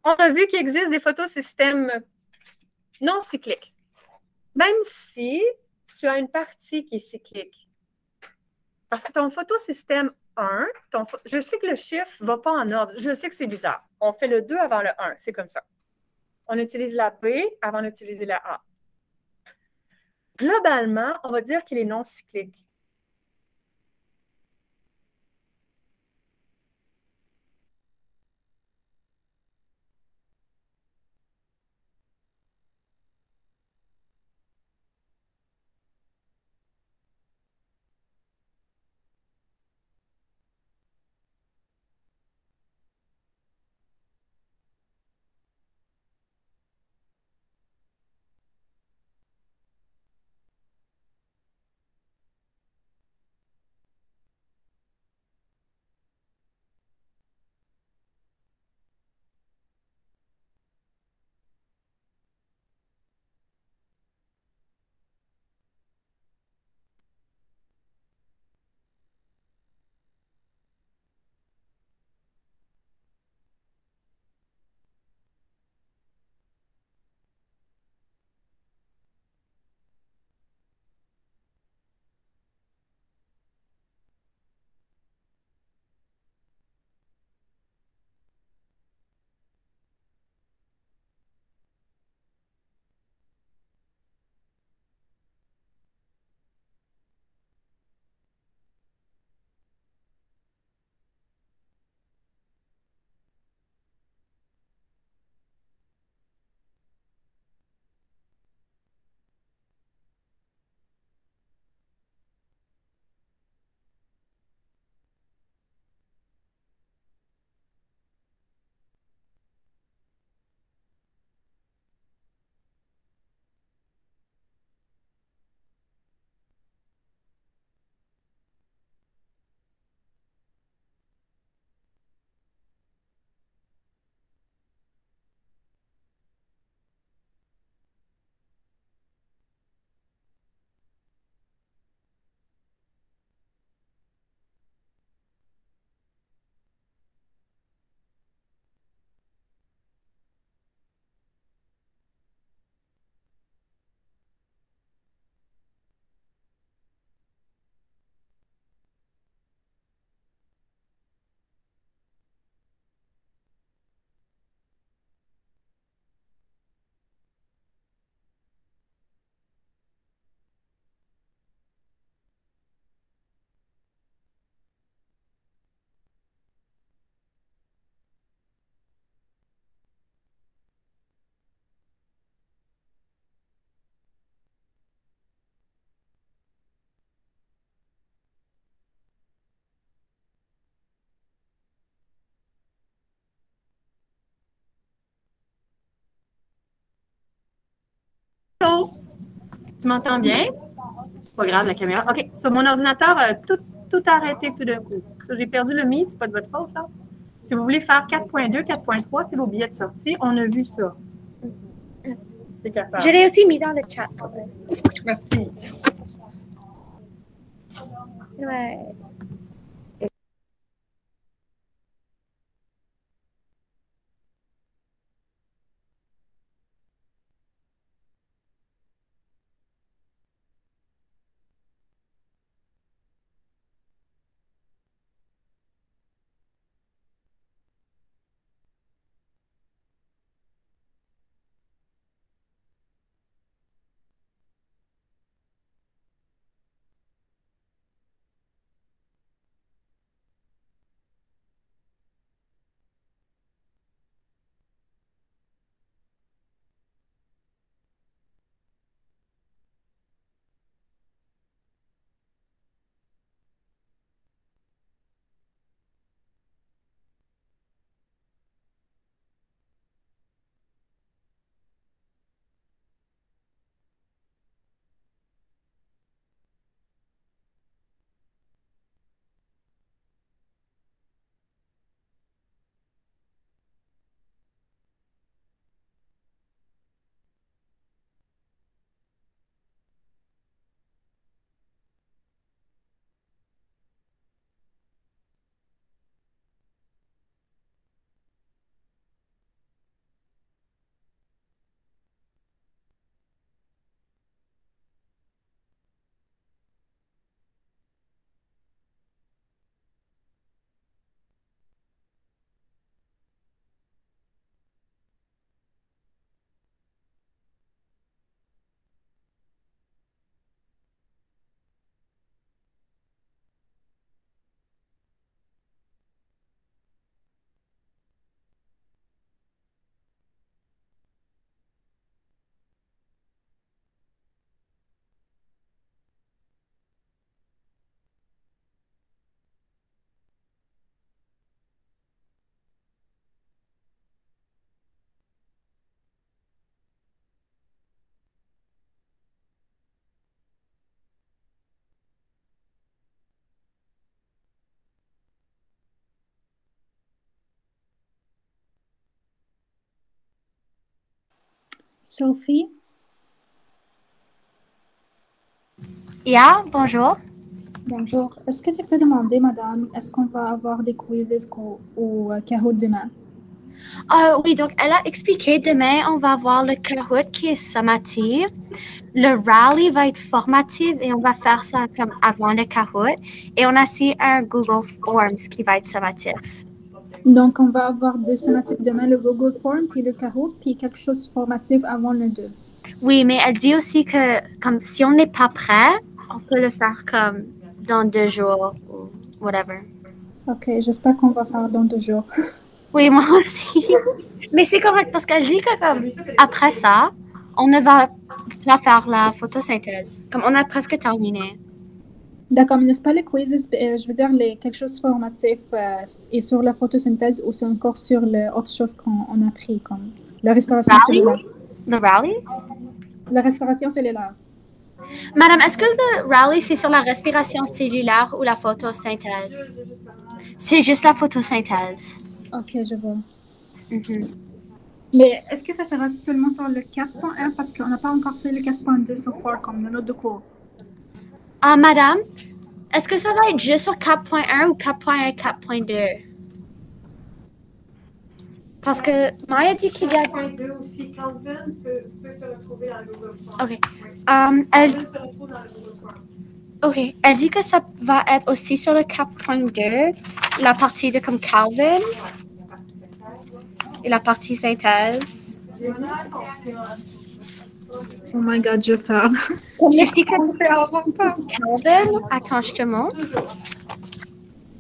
On a vu qu'il existe des photosystèmes non cycliques. Même si tu as une partie qui est cyclique. Parce que ton photosystème 1, je sais que le chiffre ne va pas en ordre. Je sais que c'est bizarre. On fait le 2 avant le 1. C'est comme ça. On utilise la B avant d'utiliser la A. Globalement, on va dire qu'il est non cyclique. Allô? Tu m'entends bien? Pas grave, la caméra. OK, sur mon ordinateur, tout a arrêté tout d'un coup. J'ai perdu le Meet, c'est pas de votre faute, là. Si vous voulez faire 4.2, 4.3, c'est vos billets de sortie. On a vu ça. C'est capable. Je l'ai aussi mis dans le chat. Merci. Ouais. Sophie, Yeah, bonjour. bonjour. Est-ce que tu peux demander, madame, est-ce qu'on va avoir des quizzes au Kahoot demain? Oui, donc elle a expliqué demain, on va voir le Kahoot qui est summatif. Le rally va être formatif et on va faire ça comme avant le Kahoot. Et on a aussi un Google Forms qui va être summatif. Donc, on va avoir deux thématiques demain, le Google Form, puis le Kahoot, puis quelque chose de formatif avant le 2. Oui, mais elle dit aussi que comme si on n'est pas prêt, on peut le faire comme dans 2 jours ou whatever. Ok, j'espère qu'on va faire dans 2 jours. Oui, moi aussi. Mais c'est correct parce qu'elle dit que comme après ça, on ne va pas faire la photosynthèse. Comme on a presque terminé. D'accord, mais n'est-ce pas les quizzes, je veux dire, quelque chose de formatif et sur la photosynthèse ou c'est encore sur autre chose qu'on a appris, comme la respiration Rally? cellulaire? Le rally? La respiration cellulaire. Madame, est-ce que le rally, c'est sur la respiration cellulaire ou la photosynthèse? C'est juste la photosynthèse. Ok, je vois. Mhm. Mais est-ce que ça sera seulement sur le 4.1 parce qu'on n'a pas encore fait le 4.2 so far comme dans notre cours? Ah, madame, est-ce que ça va être juste sur 4.1 ou 4.1 4.2? Parce que Maya dit qu'il y a... 4.2 aussi, Calvin peut se retrouver dans le Google Form. OK. Oui. Elle... Calvin se retrouve dans le Google Form. OK. Elle dit que ça va être aussi sur le 4.2, la partie de comme Calvin et la partie synthèse. Oh my god, je parle. Le secret C'est avant pas. Calvin, attends, je te montre.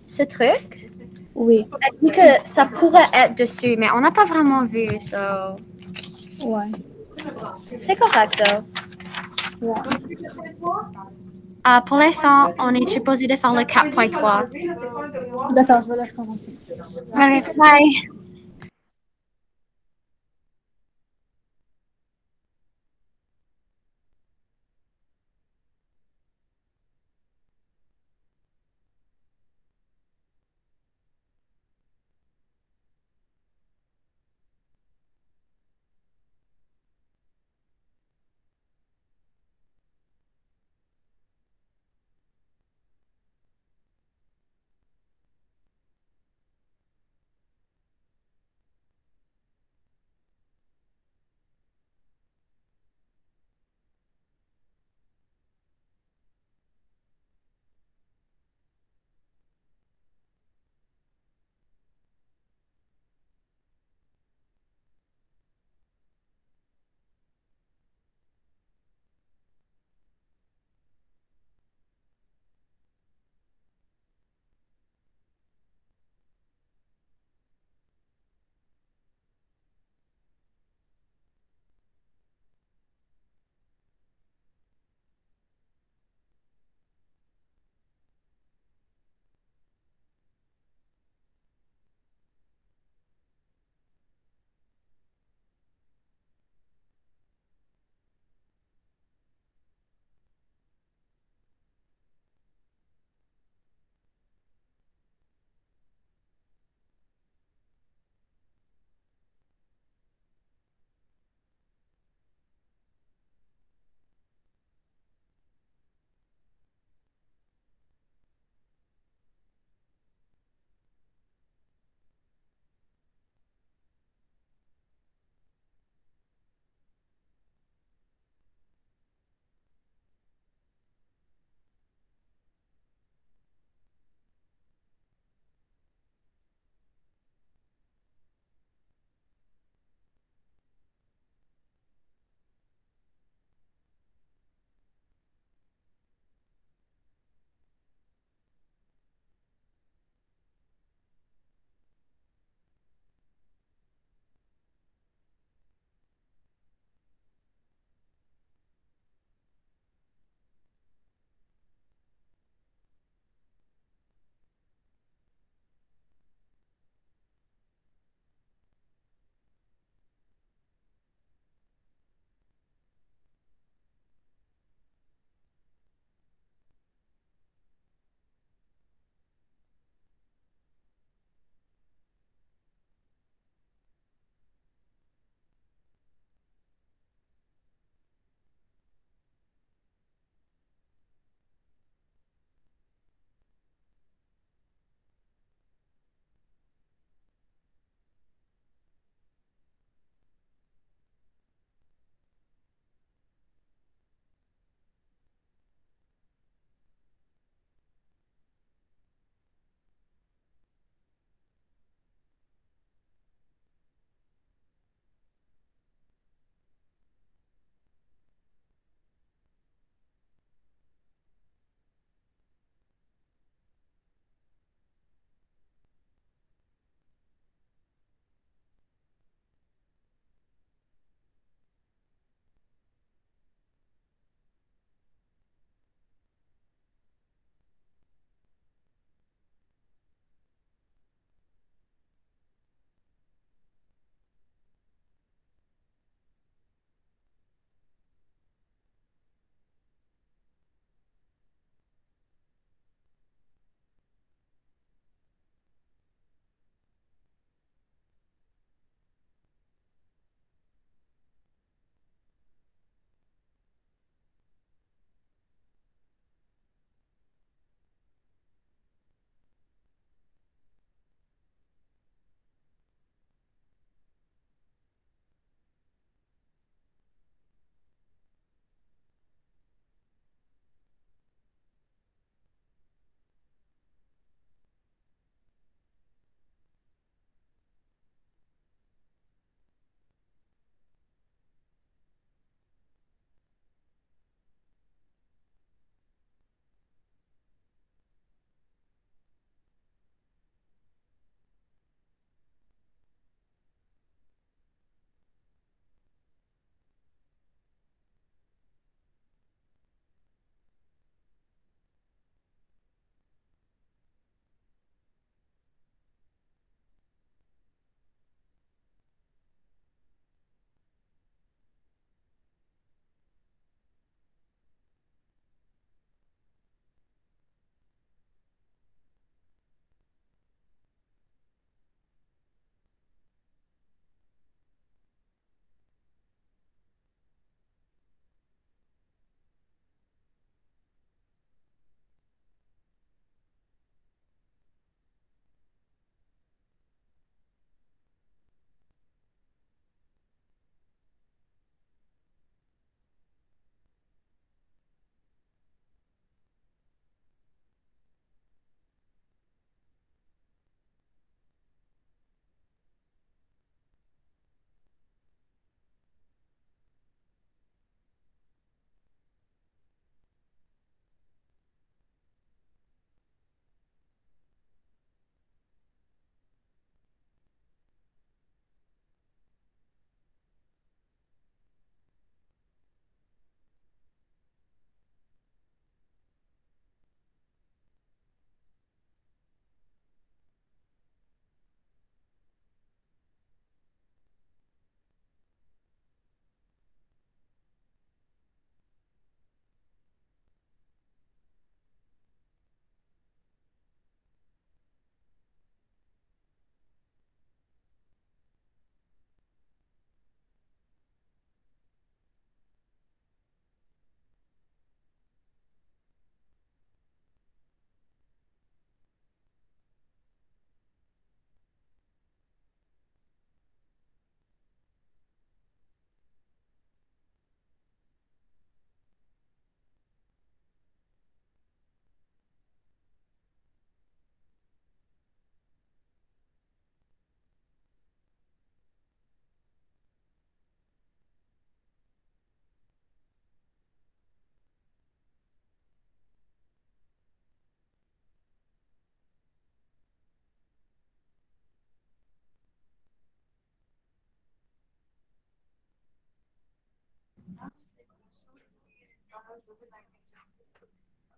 Ce truc, Oui, elle dit que ça pourrait être dessus, mais on n'a pas vraiment vu, so... ouais. C'est correct, though. Ouais. Pour l'instant, on est supposé de faire le 4.3. D'accord, je vais laisser commencer. Allez, bye.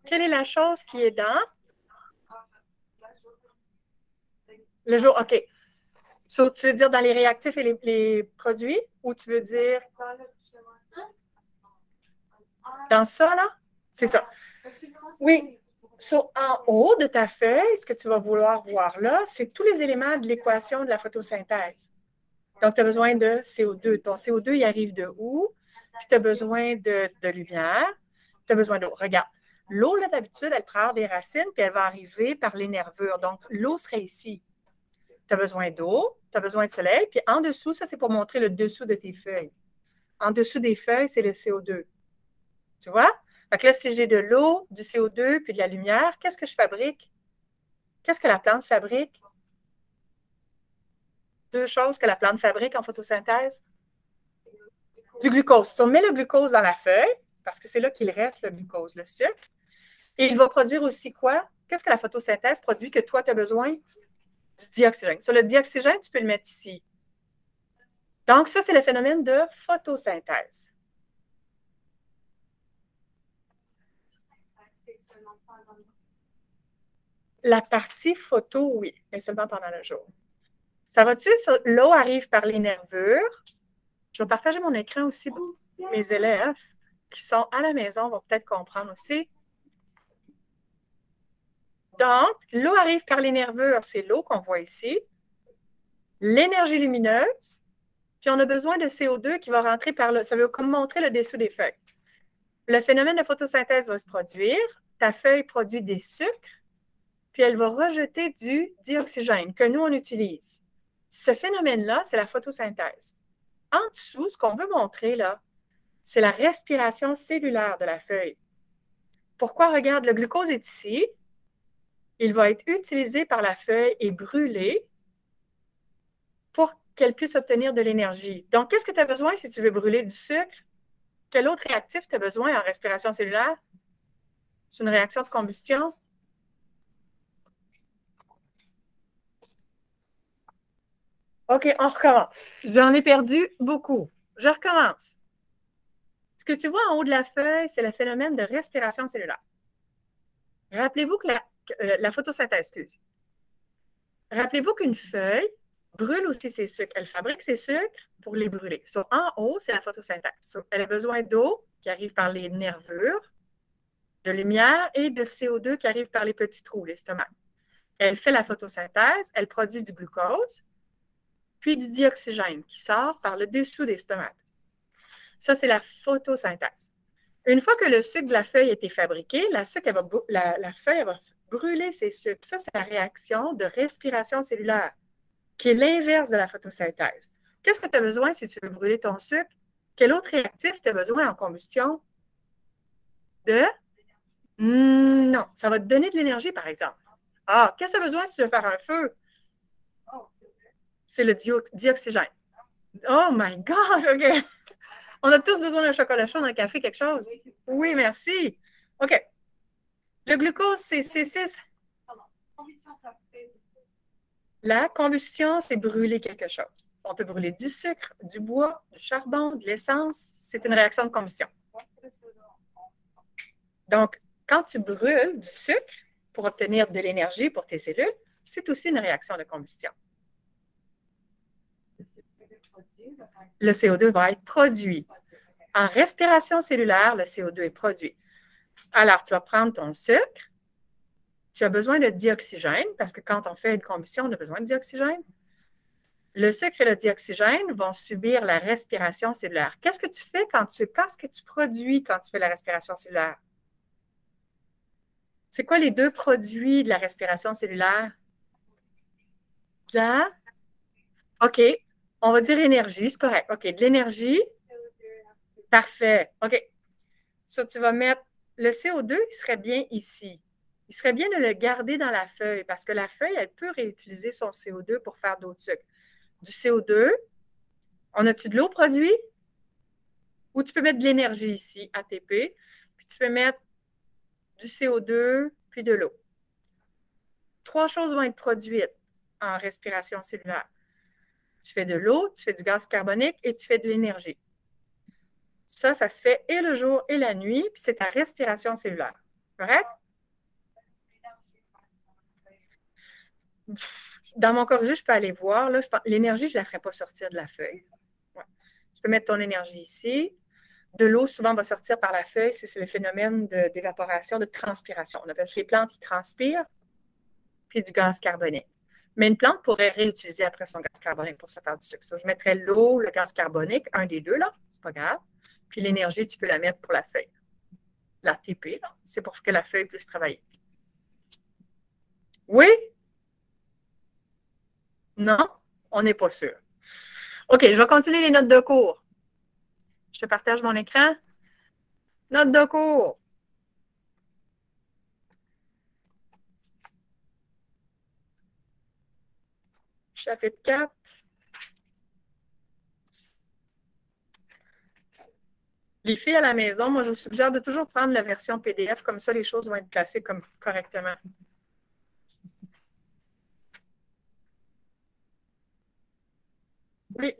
Quelle est la chose qui est dans? Le jour, OK. So, tu veux dire dans les réactifs et les produits ou tu veux dire dans ça, là? C'est ça. Oui. So, en haut de ta feuille, ce que tu vas vouloir voir là, c'est tous les éléments de l'équation de la photosynthèse. Donc, tu as besoin de CO2. Ton CO2, il arrive de où? Puis, tu as besoin de lumière. Tu as besoin d'eau. Regarde, l'eau, là, d'habitude, elle prend des racines, puis elle va arriver par les nervures. Donc, l'eau serait ici. Tu as besoin d'eau, tu as besoin de soleil, puis en dessous, ça, c'est pour montrer le dessous de tes feuilles. En dessous des feuilles, c'est le CO2. Tu vois? Fait que là, si j'ai de l'eau, du CO2, puis de la lumière, qu'est-ce que je fabrique? Qu'est-ce que la plante fabrique? Deux choses que la plante fabrique en photosynthèse. Du glucose. Si on met le glucose dans la feuille, parce que c'est là qu'il reste le glucose, le sucre, et il va produire aussi quoi? Qu'est-ce que la photosynthèse produit que toi, tu as besoin? Du dioxygène. Sur le dioxygène, tu peux le mettre ici. Donc, ça, c'est le phénomène de photosynthèse. La partie photo, oui, mais seulement pendant le jour. Ça va-tu? L'eau arrive par les nervures. Je vais partager mon écran aussi pour mes élèves qui sont à la maison vont peut-être comprendre aussi. Donc, l'eau arrive par les nervures, c'est l'eau qu'on voit ici. L'énergie lumineuse, puis on a besoin de CO2 qui va rentrer par là. Ça veut comme montrer le dessous des feuilles. Le phénomène de photosynthèse va se produire. Ta feuille produit des sucres, puis elle va rejeter du dioxygène que nous, on utilise. Ce phénomène-là, c'est la photosynthèse. En dessous, ce qu'on veut montrer, là, c'est la respiration cellulaire de la feuille. Pourquoi? Regarde, le glucose est ici. Il va être utilisé par la feuille et brûlé pour qu'elle puisse obtenir de l'énergie. Donc, qu'est-ce que tu as besoin si tu veux brûler du sucre? Quel autre réactif tu as besoin en respiration cellulaire? C'est une réaction de combustion. OK, on recommence. J'en ai perdu beaucoup. Je recommence. Ce que tu vois en haut de la feuille, c'est le phénomène de respiration cellulaire. Rappelez-vous que la photosynthèse, excuse. Rappelez-vous qu'une feuille brûle aussi ses sucres. Elle fabrique ses sucres pour les brûler. So, en haut, c'est la photosynthèse. So, elle a besoin d'eau qui arrive par les nervures, de lumière et de CO2 qui arrive par les petits trous, l'estomac. Elle fait la photosynthèse, elle produit du glucose, puis du dioxygène qui sort par le dessous des stomates. Ça, c'est la photosynthèse. Une fois que le sucre de la feuille a été fabriqué, la feuille elle va brûler ses sucres. Ça, c'est la réaction de respiration cellulaire, qui est l'inverse de la photosynthèse. Qu'est-ce que tu as besoin si tu veux brûler ton sucre? Quel autre réactif tu as besoin en combustion? Non, ça va te donner de l'énergie, par exemple. Ah, qu'est-ce que tu as besoin si tu veux faire un feu? C'est le dioxygène. Oh my God, OK. On a tous besoin d'un chocolat chaud, d'un café, quelque chose? Oui, merci. OK. Le glucose, c'est C6. La combustion, c'est brûler quelque chose. On peut brûler du sucre, du bois, du charbon, de l'essence. C'est une réaction de combustion. Donc, quand tu brûles du sucre pour obtenir de l'énergie pour tes cellules, c'est aussi une réaction de combustion. Le CO2 va être produit. En respiration cellulaire, le CO2 est produit. Alors, tu vas prendre ton sucre. Tu as besoin de dioxygène parce que quand on fait une combustion, on a besoin de dioxygène. Le sucre et le dioxygène vont subir la respiration cellulaire. Qu'est-ce que tu fais qu'est-ce que tu produis quand tu fais la respiration cellulaire? C'est quoi les deux produits de la respiration cellulaire? Là? OK. On va dire énergie, c'est correct. OK, de l'énergie. Parfait. OK. Ça, tu vas mettre le CO2, il serait bien ici. Il serait bien de le garder dans la feuille parce que la feuille, elle peut réutiliser son CO2 pour faire d'autres sucres. Du CO2, on a-tu de l'eau produit? Ou tu peux mettre de l'énergie ici, ATP, puis tu peux mettre du CO2 puis de l'eau. Trois choses vont être produites en respiration cellulaire. Tu fais de l'eau, tu fais du gaz carbonique et tu fais de l'énergie. Ça se fait et le jour et la nuit, puis c'est ta respiration cellulaire. Correct? Dans mon corrigé, je peux aller voir. L'énergie, je ne la ferai pas sortir de la feuille. Ouais. Tu peux mettre ton énergie ici. De l'eau, souvent, va sortir par la feuille. C'est le phénomène d'évaporation, de transpiration. On appelle les plantes qui transpirent, puis du gaz carbonique. Mais une plante pourrait réutiliser après son gaz carbonique pour se faire du sucre. Je mettrais l'eau, le gaz carbonique, un des deux, là, c'est pas grave. Puis l'énergie, tu peux la mettre pour la feuille. L'ATP, c'est pour que la feuille puisse travailler. Oui? Non? On n'est pas sûr. OK, je vais continuer les notes de cours. Je te partage mon écran. Notes de cours. Chapitre 4. Les filles à la maison, moi, je vous suggère de toujours prendre la version PDF, comme ça, les choses vont être placées correctement. Oui.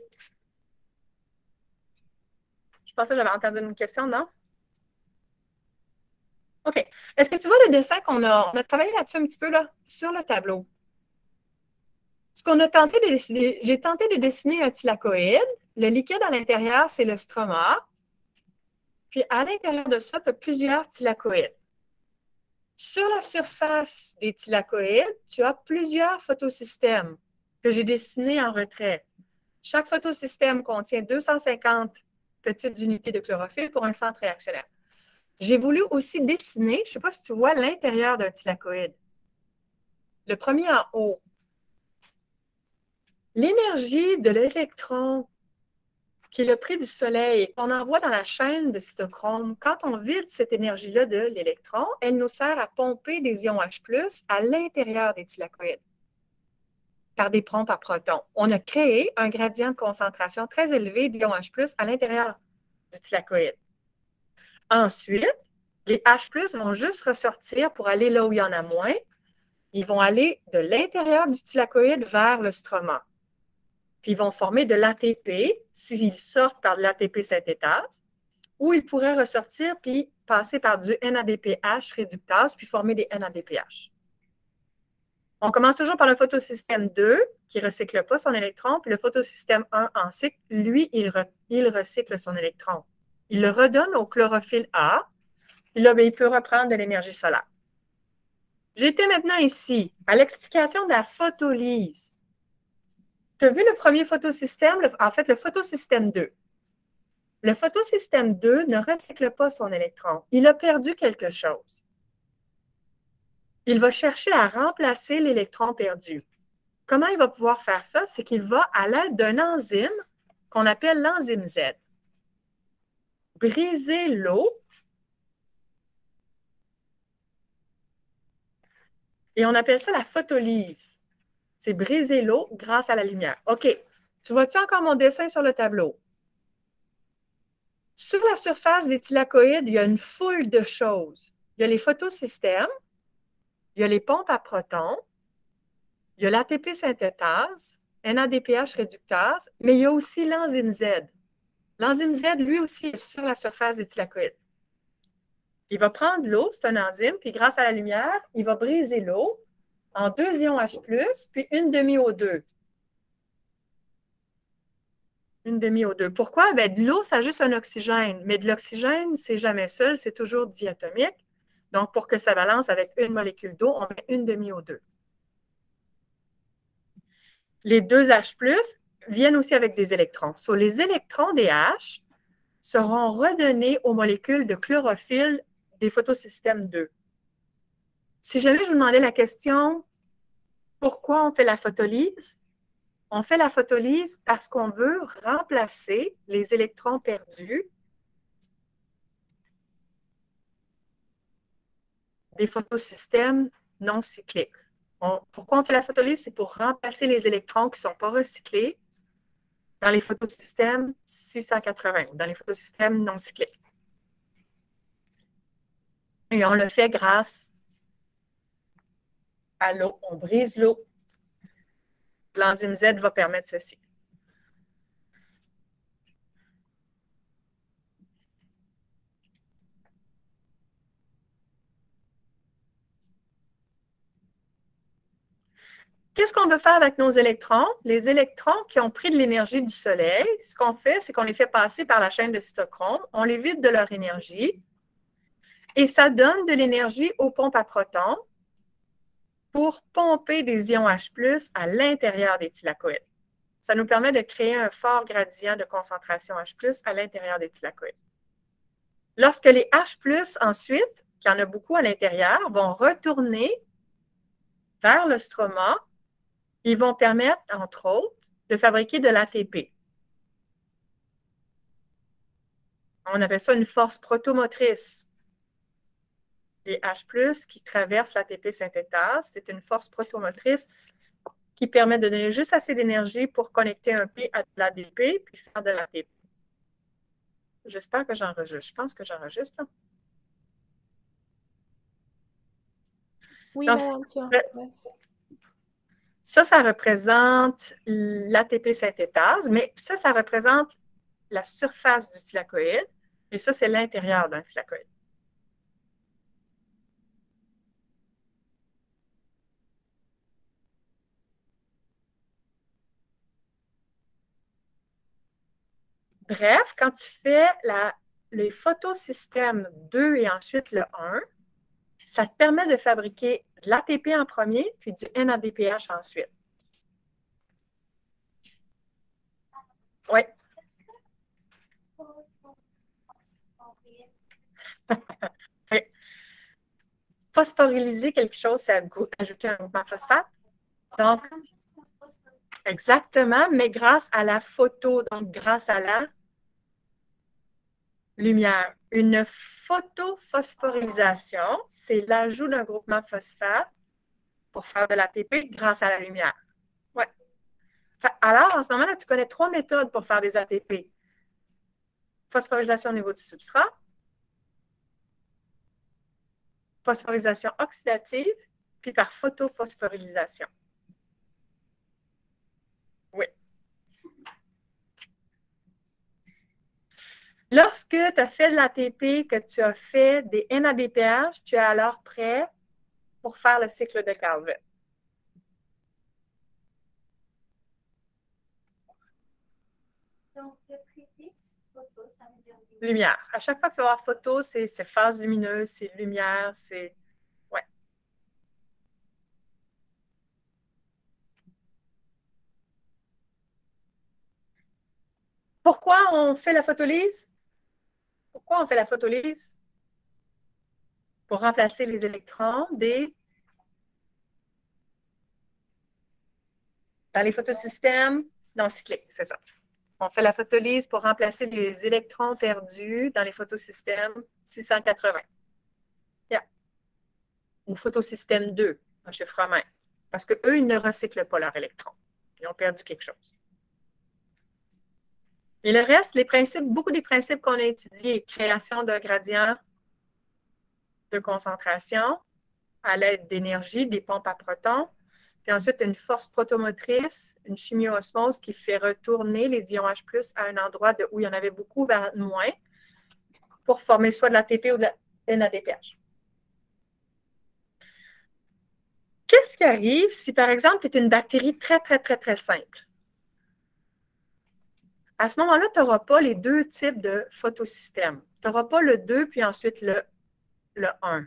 Je pensais que j'avais entendu une question, non? OK. Est-ce que tu vois le dessin on a travaillé là-dessus un petit peu, là, sur le tableau? Ce qu'on a tenté de dessiner, j'ai tenté de dessiner un thylakoïde. Le liquide à l'intérieur, c'est le stroma. Puis à l'intérieur de ça, tu as plusieurs thylakoïdes. Sur la surface des thylakoïdes, tu as plusieurs photosystèmes que j'ai dessinés en retrait. Chaque photosystème contient 250 petites unités de chlorophylle pour un centre réactionnaire. J'ai voulu aussi dessiner, je ne sais pas si tu vois l'intérieur d'un thylakoïde. Le premier en haut. L'énergie de l'électron qui est le prix du soleil, qu'on envoie dans la chaîne de cytochrome, quand on vide cette énergie-là de l'électron, elle nous sert à pomper des ions H+, à l'intérieur des thylakoïdes par des pompes à protons. On a créé un gradient de concentration très élevé d'ions H+, à l'intérieur du thylakoïde. Ensuite, les H+, vont juste ressortir pour aller là où il y en a moins. Ils vont aller de l'intérieur du thylakoïde vers le stroma. Puis ils vont former de l'ATP s'ils sortent par de l'ATP synthétase, ou ils pourraient ressortir puis passer par du NADPH réductase puis former des NADPH. On commence toujours par le photosystème 2 qui ne recycle pas son électron, puis le photosystème 1 en cycle, lui, il recycle son électron. Il le redonne au chlorophylle A, puis là, il peut reprendre de l'énergie solaire. J'étais maintenant ici à l'explication de la photolyse. Tu as vu le premier photosystème, en fait, le photosystème 2. Le photosystème 2 ne recycle pas son électron. Il a perdu quelque chose. Il va chercher à remplacer l'électron perdu. Comment il va pouvoir faire ça? C'est qu'il va, à l'aide d'un enzyme qu'on appelle l'enzyme Z, briser l'eau et on appelle ça la photolyse. C'est briser l'eau grâce à la lumière. OK. Tu vois-tu encore mon dessin sur le tableau? Sur la surface des thylakoïdes, il y a une foule de choses. Il y a les photosystèmes, il y a les pompes à protons, il y a l'ATP synthétase, NADPH réductase, mais il y a aussi l'enzyme Z. L'enzyme Z, lui aussi, est sur la surface des thylakoïdes. Il va prendre l'eau, c'est un enzyme, puis grâce à la lumière, il va briser l'eau en 2 ions H+, puis une demi-O2. Une demi-O2. Pourquoi? Bien, de l'eau, ça a juste un oxygène, mais de l'oxygène, c'est jamais seul, c'est toujours diatomique. Donc, pour que ça balance avec une molécule d'eau, on met une demi-O2. Les 2 H+, viennent aussi avec des électrons. Les électrons des H seront redonnés aux molécules de chlorophylle des photosystèmes 2. Si jamais je vous demandais la question, pourquoi on fait la photolyse? On fait la photolyse parce qu'on veut remplacer les électrons perdus des photosystèmes non cycliques. Pourquoi on fait la photolyse? C'est pour remplacer les électrons qui ne sont pas recyclés dans les photosystèmes 680, dans les photosystèmes non cycliques. Et on le fait grâce à l'eau. On brise l'eau. L'enzyme Z va permettre ceci. Qu'est-ce qu'on veut faire avec nos électrons? Les électrons qui ont pris de l'énergie du Soleil, ce qu'on fait, c'est qu'on les fait passer par la chaîne de cytochrome, on les vide de leur énergie, et ça donne de l'énergie aux pompes à protons pour pomper des ions H+ à l'intérieur des thylakoïdes. Ça nous permet de créer un fort gradient de concentration H+ à l'intérieur des thylakoïdes. Lorsque les H+, ensuite, qui en a beaucoup à l'intérieur, vont retourner vers le stroma, ils vont permettre, entre autres, de fabriquer de l'ATP. On appelle ça une force protomotrice. Les H+ qui traversent l'ATP synthétase, c'est une force protomotrice qui permet de donner juste assez d'énergie pour connecter un P à de l'ADP puis faire de l'ATP. J'espère que j'enregistre. Je pense que j'enregistre. Oui, Donc, madame, tu enregistres. ça représente l'ATP synthétase, mais ça représente la surface du thylakoïde, et ça, c'est l'intérieur d'un thylakoïde. Bref, quand tu fais les photosystèmes 2 et ensuite le 1, ça te permet de fabriquer de l'ATP en premier, puis du NADPH ensuite. Oui. Oui. Phosphoryliser quelque chose, c'est ajouter un groupement phosphate. Donc, exactement, mais grâce à la photo, donc grâce à la lumière. Une photophosphorylisation, c'est l'ajout d'un groupement phosphate pour faire de l'ATP grâce à la lumière. Ouais. Alors, en ce moment-là, tu connais 3 méthodes pour faire des ATP. Phosphorylisation au niveau du substrat, phosphorylisation oxydative, puis par photophosphorylisation. Oui. Lorsque tu as fait de l'ATP, que tu as fait des NADPH, tu es alors prêt pour faire le cycle de Calvin. Donc, le préfixe photo, ça veut dire lumière. À chaque fois que tu vas avoir photo, c'est phase lumineuse, c'est lumière, c'est... Ouais. Pourquoi on fait la photolyse? Pourquoi on fait la photolyse? Pour remplacer les électrons dans les photosystèmes non cycliques, c'est ça. On fait la photolyse pour remplacer les électrons perdus dans les photosystèmes 680. Yeah. Ou photosystème 2, en chiffre romain. Parce qu'eux, ils ne recyclent pas leurs électrons. Ils ont perdu quelque chose. Et le reste, les principes, beaucoup des principes qu'on a étudiés, création d'un gradient de concentration à l'aide d'énergie, des pompes à protons, puis ensuite une force protomotrice, une chimio-osmose qui fait retourner les ions H+ à un endroit où il y en avait beaucoup vers moins pour former soit de l'ATP ou de la NADPH. Qu'est-ce qui arrive si, par exemple, tu es une bactérie très, très, très, très simple? À ce moment-là, tu n'auras pas les deux types de photosystèmes. Tu n'auras pas le 2 puis ensuite le 1.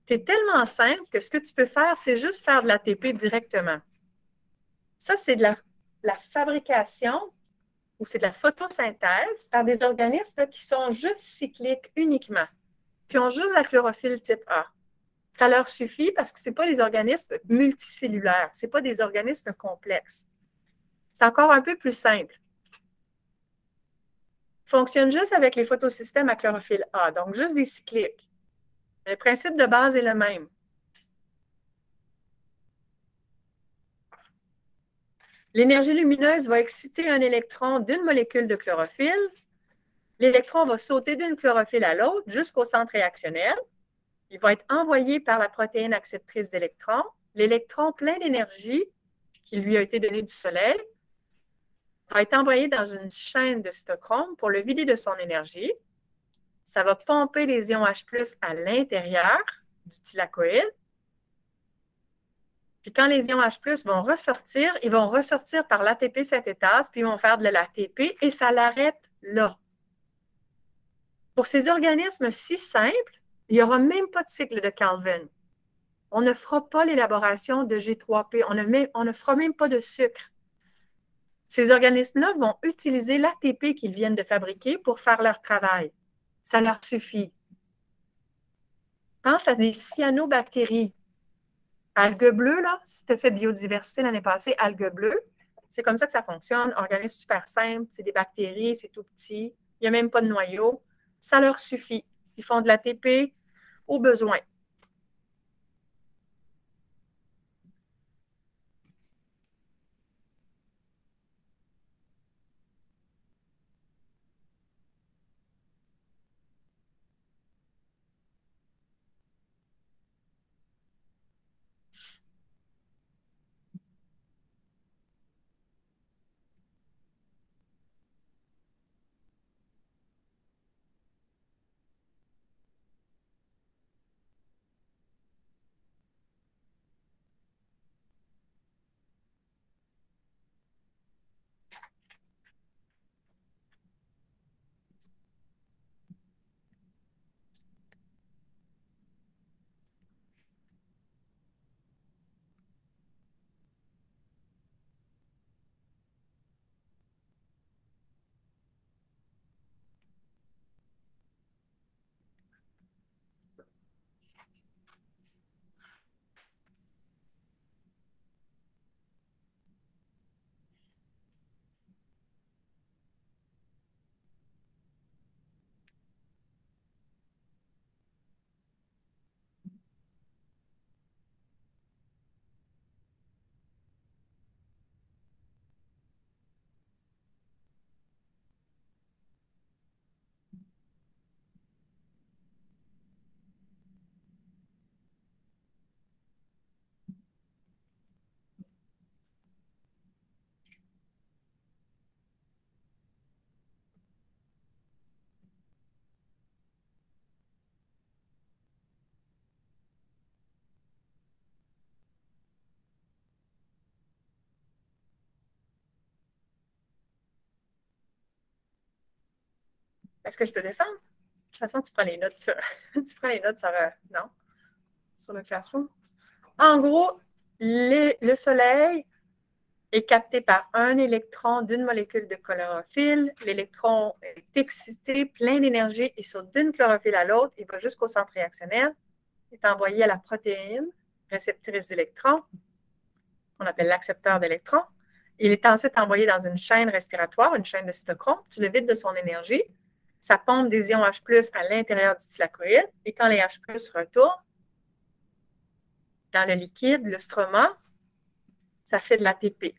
Tu es tellement simple que ce que tu peux faire, c'est juste faire de l'ATP directement. Ça, c'est de la fabrication ou c'est de la photosynthèse par des organismes qui sont juste cycliques uniquement, qui ont juste la chlorophylle type A. Ça leur suffit parce que ce n'est pas des organismes multicellulaires, ce n'est pas des organismes complexes. C'est encore un peu plus simple. Fonctionne juste avec les photosystèmes à chlorophylle A, donc juste des cycliques. Le principe de base est le même. L'énergie lumineuse va exciter un électron d'une molécule de chlorophylle. L'électron va sauter d'une chlorophylle à l'autre jusqu'au centre réactionnel. Il va être envoyé par la protéine acceptrice d'électrons. L'électron plein d'énergie qui lui a été donné du Soleil va être envoyé dans une chaîne de cytochrome pour le vider de son énergie. Ça va pomper les ions H+ à l'intérieur du thylakoïde. Puis quand les ions H+, vont ressortir, ils vont ressortir par l'ATP synthétase, puis ils vont faire de l'ATP, et ça l'arrête là. Pour ces organismes si simples, il n'y aura même pas de cycle de Calvin. On ne fera pas l'élaboration de G3P, on ne fera même pas de sucre. Ces organismes-là vont utiliser l'ATP qu'ils viennent de fabriquer pour faire leur travail. Ça leur suffit. Pense à des cyanobactéries. Algues bleues, là, si tu as fait biodiversité l'année passée, algues bleues, c'est comme ça que ça fonctionne. Organisme super simple, c'est des bactéries, c'est tout petit, il n'y a même pas de noyau. Ça leur suffit. Ils font de l'ATP au besoin. Est-ce que je peux descendre? De toute façon, tu prends les notes sur, tu prends les notes sur, non, sur le classroom. En gros, le Soleil est capté par un électron d'une molécule de chlorophylle. L'électron est excité, plein d'énergie, et saute d'une chlorophylle à l'autre. Il va jusqu'au centre réactionnel. Il est envoyé à la protéine réceptrice d'électrons, qu'on appelle l'accepteur d'électrons. Il est ensuite envoyé dans une chaîne respiratoire, une chaîne de cytochromes. Tu le vides de son énergie. Ça pompe des ions H+ à l'intérieur du thylakoïde. Et quand les H+ retournent dans le liquide, le stroma, ça fait de l'ATP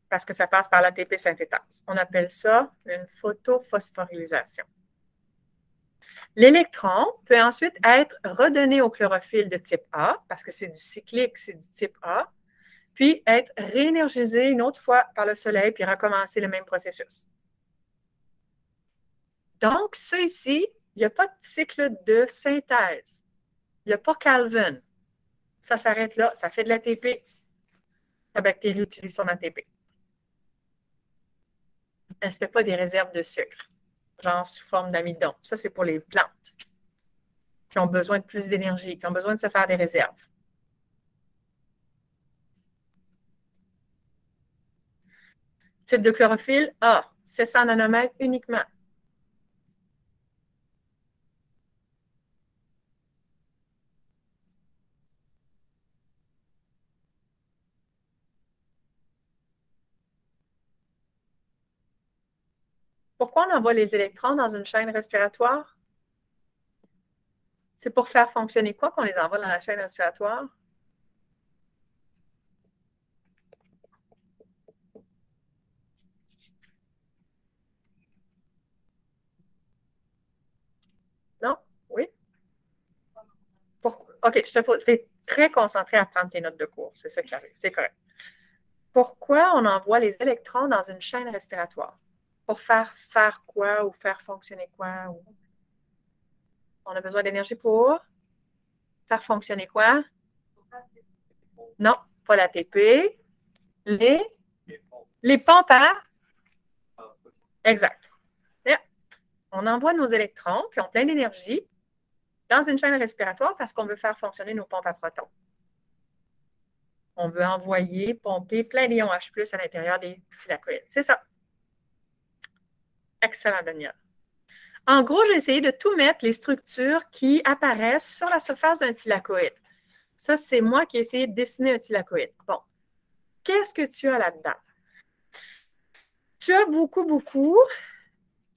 parce que ça passe par l'ATP synthétase. On appelle ça une photophosphorylisation. L'électron peut ensuite être redonné au chlorophylle de type A, parce que c'est du cyclique, c'est du type A, puis être réénergisé une autre fois par le Soleil, puis recommencer le même processus. Donc, ça ici, il n'y a pas de cycle de synthèse. Il n'y a pas Calvin. Ça s'arrête là, ça fait de l'ATP. La bactérie utilise son ATP. Elle ne se fait pas des réserves de sucre, genre sous forme d'amidon. Ça, c'est pour les plantes qui ont besoin de plus d'énergie, qui ont besoin de se faire des réserves. Type de chlorophylle A, 700 nanomètres uniquement. Pourquoi on envoie les électrons dans une chaîne respiratoire? C'est pour faire fonctionner quoi qu'on les envoie dans la chaîne respiratoire? Non? Oui? OK, je te pose. Tu es très concentré à prendre tes notes de cours. C'est ça qui arrive. C'est correct. Pourquoi on envoie les électrons dans une chaîne respiratoire? Pour faire quoi ou faire fonctionner quoi? On a besoin d'énergie pour faire fonctionner quoi? Non, pas l'ATP, les pompes à... Exact. Yeah. On envoie nos électrons qui ont plein d'énergie dans une chaîne respiratoire parce qu'on veut faire fonctionner nos pompes à protons. On veut envoyer, pomper plein d'ions H+ à l'intérieur des thylakoïdes. C'est ça. Excellent, Daniel. En gros, j'ai essayé de tout mettre les structures qui apparaissent sur la surface d'un thylakoïde. Ça, c'est moi qui ai essayé de dessiner un thylakoïde. Bon. Qu'est-ce que tu as là-dedans? Tu as beaucoup,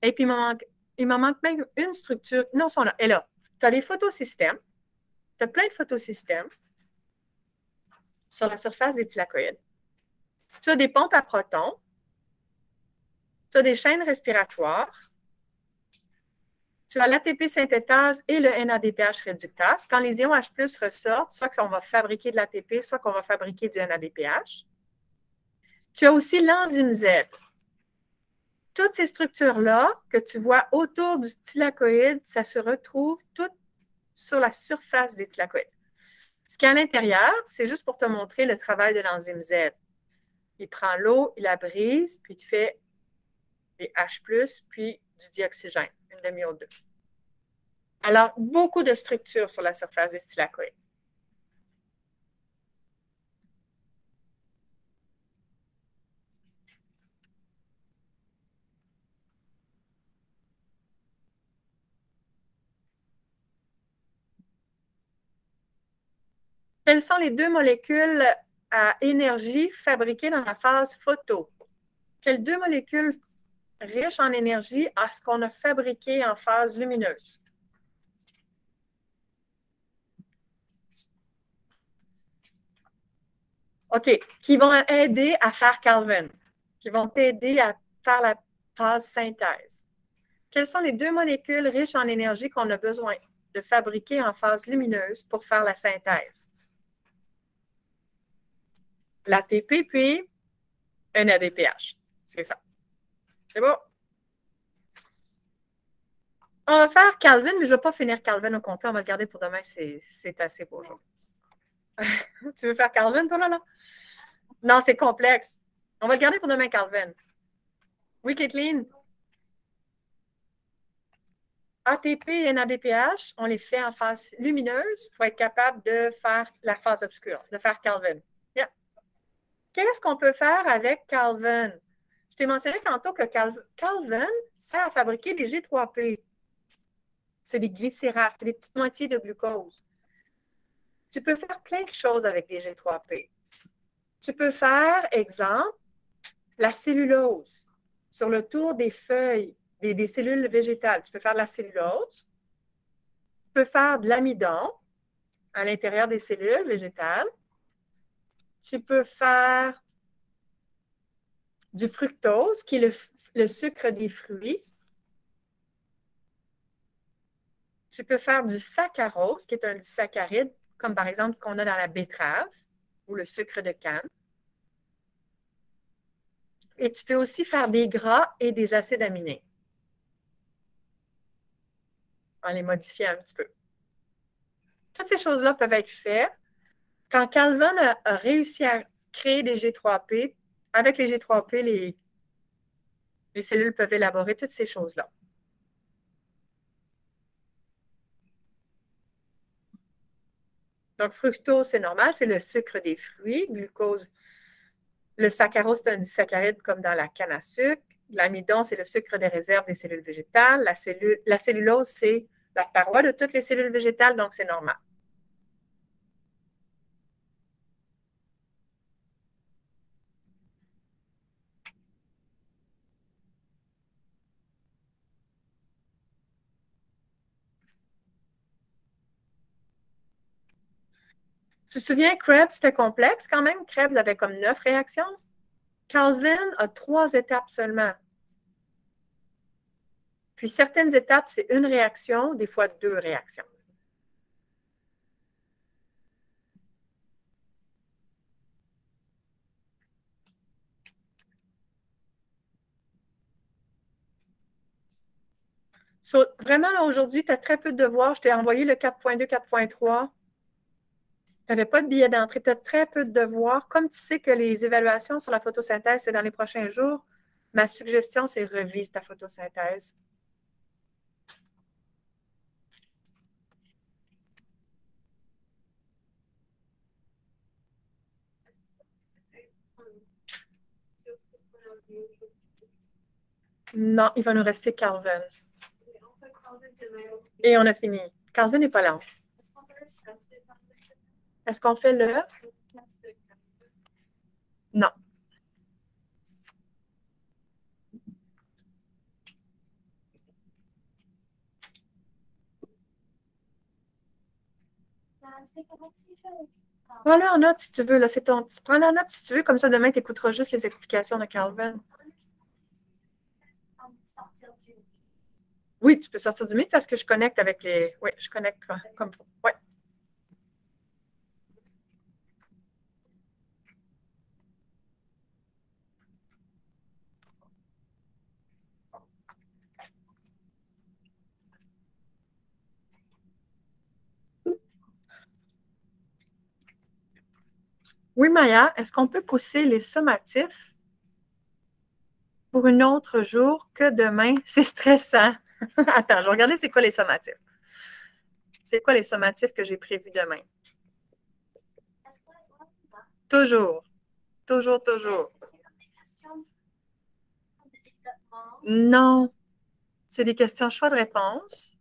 et puis il m'en manque même une structure. Non, elle est là. Tu as des photosystèmes. Tu as plein de photosystèmes sur la surface des thylakoïdes. Tu as des pompes à protons. Tu as des chaînes respiratoires. Tu as l'ATP synthétase et le NADPH réductase. Quand les ions H+ ressortent, soit qu'on va fabriquer de l'ATP, soit qu'on va fabriquer du NADPH. Tu as aussi l'enzyme Z. Toutes ces structures-là que tu vois autour du thylakoïde, ça se retrouve toutes sur la surface des thylakoïdes. Ce qui est à l'intérieur, c'est juste pour te montrer le travail de l'enzyme Z. Il prend l'eau, il la brise, puis il fait des H+, puis du dioxygène, une demi-O2. Alors, beaucoup de structures sur la surface des thylakoïdes. Quelles sont les deux molécules à énergie fabriquées dans la phase photo? Quelles deux molécules riches en énergie à ce qu'on a fabriqué en phase lumineuse? OK, qui vont aider à faire Calvin, qui vont t'aider à faire la phase synthèse. Quelles sont les deux molécules riches en énergie qu'on a besoin de fabriquer en phase lumineuse pour faire la synthèse? L'ATP puis un NADPH. C'est ça. C'est bon? On va faire Calvin, mais je ne vais pas finir Calvin au complet. On va le garder pour demain. C'est assez pour aujourd'hui. Tu veux faire Calvin, toi, là? Non, c'est complexe. On va le garder pour demain, Calvin. Oui, Kathleen? ATP et NADPH, on les fait en phase lumineuse pour être capable de faire la phase obscure, de faire Calvin. Yeah. Qu'est-ce qu'on peut faire avec Calvin? Je t'ai mentionné tantôt que Calvin sert à fabriquer des G3P. C'est des glycérates, c'est des petites moitiés de glucose. Tu peux faire plein de choses avec des G3P. Tu peux faire, exemple, la cellulose sur le tour des feuilles, des cellules végétales. Tu peux faire de la cellulose. Tu peux faire de l'amidon à l'intérieur des cellules végétales. Tu peux faire du fructose, qui est le sucre des fruits. Tu peux faire du saccharose, qui est un disaccharide, comme par exemple qu'on a dans la betterave ou le sucre de canne. Et tu peux aussi faire des gras et des acides aminés en les modifiant un petit peu. Toutes ces choses-là peuvent être faites. Quand Calvin a réussi à créer des G3P, avec les G3P, les cellules peuvent élaborer toutes ces choses-là. Donc, fructose, c'est normal, c'est le sucre des fruits. Glucose, le saccharose, c'est un disaccharide comme dans la canne à sucre. L'amidon, c'est le sucre des réserves des cellules végétales. La cellulose, c'est la paroi de toutes les cellules végétales, donc c'est normal. Tu te souviens, Krebs, c'était complexe quand même. Krebs avait comme 9 réactions. Calvin a 3 étapes seulement. Puis certaines étapes, c'est une réaction, des fois 2 réactions. Vraiment, là, aujourd'hui, tu as très peu de devoirs. Je t'ai envoyé le 4.2, 4.3. n'avais pas de billet d'entrée, tu as très peu de devoirs. Comme tu sais que les évaluations sur la photosynthèse, c'est dans les prochains jours, ma suggestion, c'est revise ta photosynthèse. Non, il va nous rester Calvin. Et on a fini. Calvin n'est pas là. Est-ce qu'on fait le? Non. Prends-le en note si tu veux. Prends-le en note si tu veux. Comme ça, demain, tu écouteras juste les explications de Calvin. Oui, tu peux sortir du Meet parce que je connecte avec les... Oui, je connecte comme... Oui. Oui, Maya, est-ce qu'on peut pousser les sommatifs pour un autre jour que demain? C'est stressant. Attends, je vais regarder c'est quoi les sommatifs. C'est quoi les sommatifs que j'ai prévus demain? Toujours. Toujours, toujours. Non. C'est des questions choix de réponse.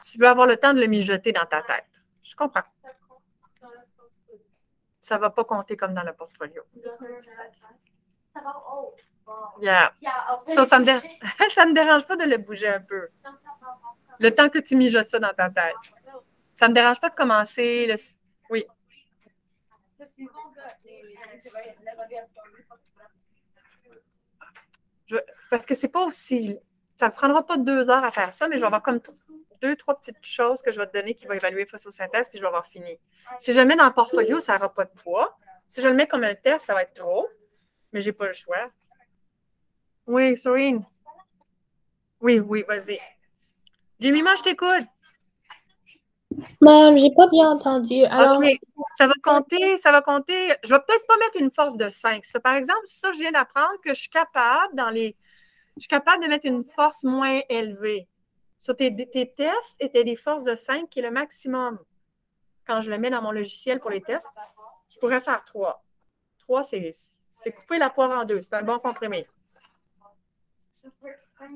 Tu veux avoir le temps de le mijoter dans ta tête. Je comprends. Ça ne va pas compter comme dans le portfolio. Yeah. Ça me dérange pas de le bouger un peu. Le temps que tu mijotes ça dans ta tête. Ça ne me dérange pas de commencer. Oui. Parce que c'est pas aussi... Ça ne prendra pas 2 heures à faire ça, mais je vais avoir comme 2, 3 petites choses que je vais te donner qui vont évaluer photosynthèse, puis je vais avoir fini. Si je le mets dans le portfolio, ça n'aura pas de poids. Si je le mets comme un test, ça va être trop, mais je n'ai pas le choix. Oui, Sorine. Oui, vas-y. Jemima, je t'écoute. Madame, j'ai pas bien entendu. Alors, OK, ça va compter. Je vais peut-être pas mettre une force de 5. Ça, par exemple, ça, je viens d'apprendre que je suis capable de mettre une force moins élevée. Sur tes tests étaient des forces de 5 qui est le maximum. Quand je le mets dans mon logiciel pour les tests, je pourrais faire 3. 3, c'est couper la poire en deux. C'est un bon comprimé.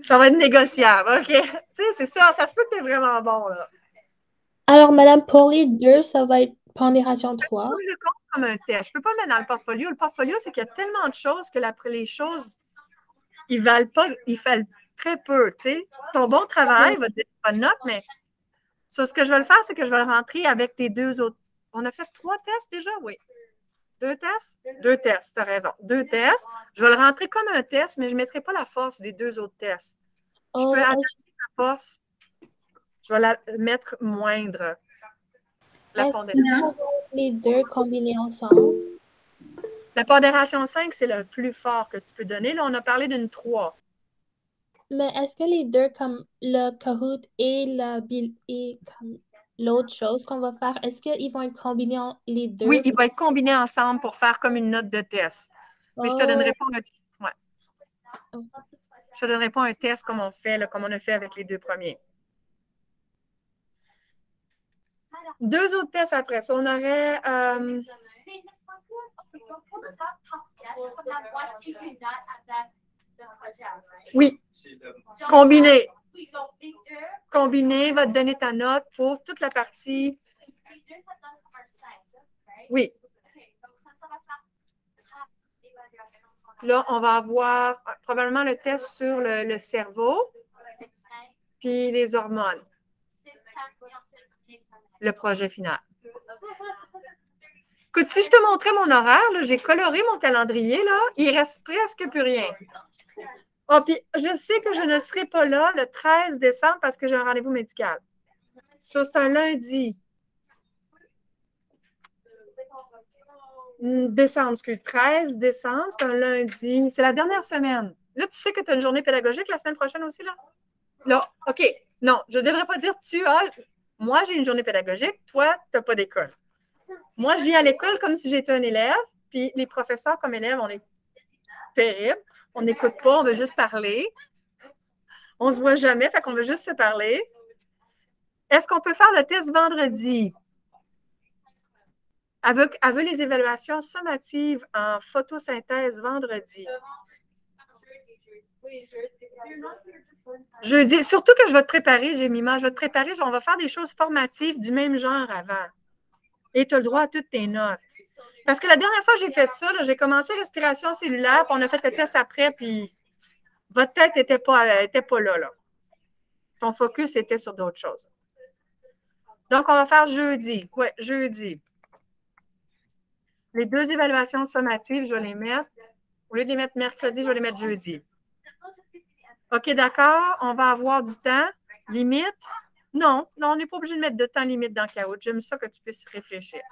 Ça va être négociable, OK? Tu sais, c'est ça. Ça se peut que tu es vraiment bon, là. alors, Madame, pour les 2, ça va être pondération 3. Je le compte comme un test. Je ne peux pas le mettre dans le portfolio. Le portfolio, c'est qu'il y a tellement de choses que les choses, ils valent très peu. Tu sais. Ton bon travail va dire pas de note, mais ça, ce que je vais le faire, c'est que je vais le rentrer avec tes 2 autres. On a fait 3 tests déjà, oui. 2 tests? 2 tests, tu as raison. 2 tests. Je vais le rentrer comme un test, mais je ne mettrai pas la force des 2 autres tests. Je peux adapter la force. Je vais la mettre moindre. Est-ce que les 2 combinés ensemble? La pondération 5, c'est le plus fort que tu peux donner. Là, on a parlé d'une 3. Mais est-ce que les 2, comme le Kahoot et l'autre chose qu'on va faire, est-ce qu'ils vont être combinés les 2? Oui, ils vont être combinés ensemble pour faire comme une note de test. Mais je te donnerai pas Je te donnerai pas un test comme on a fait avec les 2 premiers. 2 autres tests après ça. On aurait... Oui. Combiné. Combiné va te donner ta note pour toute la partie. Oui. Là, on va avoir probablement le test sur le cerveau, puis les hormones. Le projet final. Écoute, si je te montrais mon horaire, j'ai coloré mon calendrier, là, il reste presque plus rien. Oh, puis je sais que je ne serai pas là le 13 décembre parce que j'ai un rendez-vous médical. Ça, c'est un lundi. Décembre, excuse. 13 décembre, c'est un lundi. C'est la dernière semaine. Là, tu sais que tu as une journée pédagogique la semaine prochaine aussi, là? Là, OK. Non, je ne devrais pas dire tu as. Moi, j'ai une journée pédagogique, toi, tu n'as pas d'école. Moi, je viens à l'école comme si j'étais un élève, puis les professeurs comme élèves, on est terribles. On n'écoute pas, on veut juste parler. On ne se voit jamais, fait qu'on veut juste se parler. Est-ce qu'on peut faire le test vendredi? Elle veut les évaluations sommatives en photosynthèse vendredi. Jeudi, surtout que je vais te préparer, Jemima, je vais te préparer, on va faire des choses formatives du même genre avant. Et tu as le droit à toutes tes notes. Parce que la dernière fois que j'ai fait ça, j'ai commencé respiration cellulaire, puis on a fait le test après, puis votre tête n'était pas là. Ton focus était sur d'autres choses. Donc, on va faire jeudi. Oui, jeudi. Les 2 évaluations sommatives, je vais les mettre. Au lieu de les mettre mercredi, je vais les mettre jeudi. OK, d'accord, on va avoir du temps. Limite? Non, on n'est pas obligé de mettre de temps limite dans le caout. J'aime ça que tu puisses réfléchir.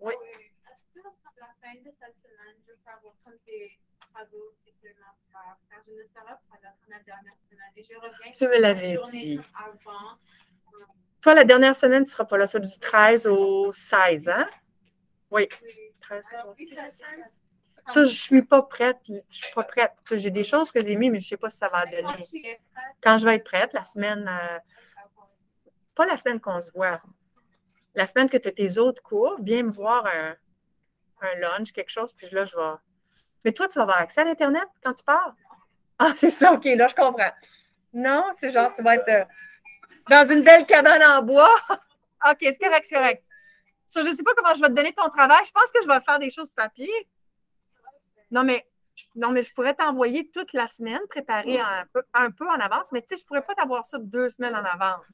Oui. Est-ce que la fin de cette semaine, je peux avoir comme des travaux supplémentaires, car je ne serai pas là pour la dernière semaine et je reviens. Tu me l'avais dit. Toi, la dernière semaine, tu ne seras pas là, ça du 13 au 16, hein? Oui. 13 au 16. Ça, je ne suis pas prête. Je ne suis pas prête. J'ai des choses que j'ai mis, mais je ne sais pas si ça va donner. Quand je vais être prête, la semaine, pas la semaine qu'on se voit, la semaine que tu as tes autres cours, viens me voir un lunch, quelque chose, puis là, je vais. Mais toi, tu vas avoir accès à l'Internet quand tu pars? Ah, c'est ça, OK, là, je comprends. Non, tu sais, genre, tu vas être dans une belle cabane en bois. OK, c'est correct, c'est correct. Ça, je ne sais pas comment je vais te donner ton travail. Je pense que je vais faire des choses papier. Non, mais je pourrais t'envoyer toute la semaine, préparer un peu en avance, mais tu sais, je ne pourrais pas t'avoir ça 2 semaines en avance.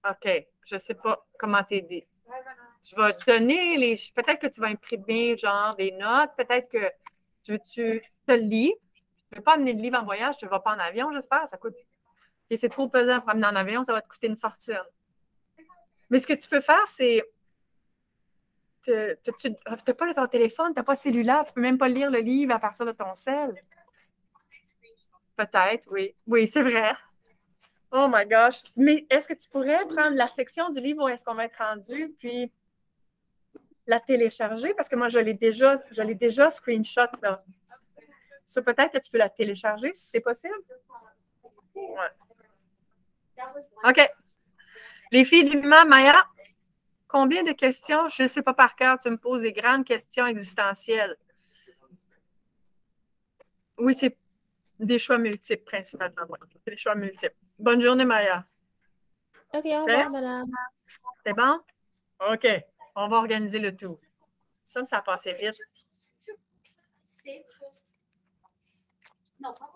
OK, je ne sais pas comment t'aider. Je vais te donner peut-être que tu vas imprimer genre des notes, peut-être que tu te le lis. Je ne vais pas amener de livre en voyage, tu ne vas pas en avion, j'espère. Ça coûte. Et c'est trop pesant pour amener en avion, ça va te coûter une fortune. Mais ce que tu peux faire, c'est. Tu n'as pas ton téléphone, tu n'as pas cellulaire, tu ne peux même pas lire le livre à partir de ton cell. Peut-être, oui. Oui, c'est vrai. Oh my gosh. Mais est-ce que tu pourrais prendre la section du livre où est-ce qu'on va être rendu, puis la télécharger? Parce que moi, je l'ai déjà screenshot, là. Ça, peut-être que tu peux la télécharger, si c'est possible. Ouais. OK. Les filles du MIMA, Maya, combien de questions? Je ne sais pas par cœur, tu me poses des grandes questions existentielles. Oui, c'est des choix multiples, principalement. C'est des choix multiples. Bonne journée, Maya. OK, au revoir, madame. C'est bon? OK. On va organiser le tout. Ça a passé vite. Non, pas